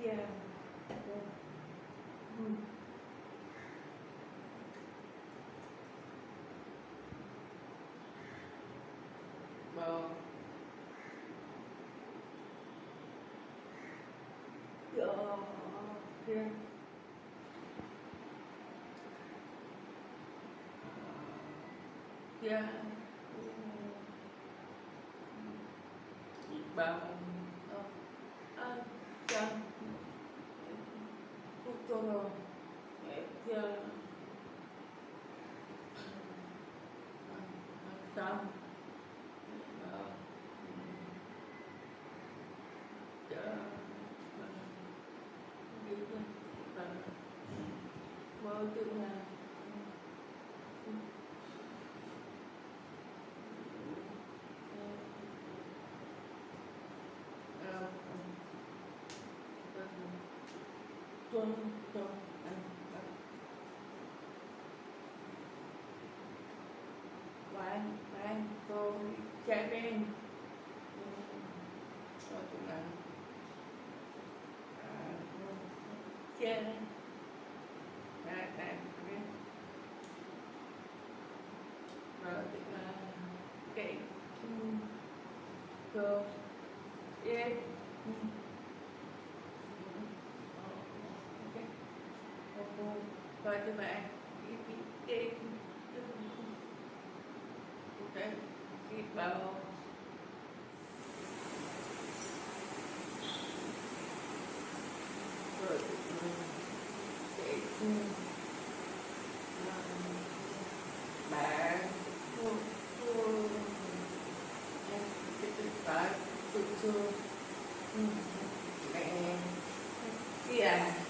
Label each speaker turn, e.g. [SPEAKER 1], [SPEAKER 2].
[SPEAKER 1] Yeah. Ừ. Vâng. Dạ. Yeah. Yeah. Chị bảo chăng futuro ya xong ya gitu mơ tương lai tuần tuần bạn tôi chạy bên rồi tụi bạn chơi đây rồi tụi bạn cái cơ yeah rồi tụi bạn cái cái bao rồi cái bạn cái tự chưa mẹ kia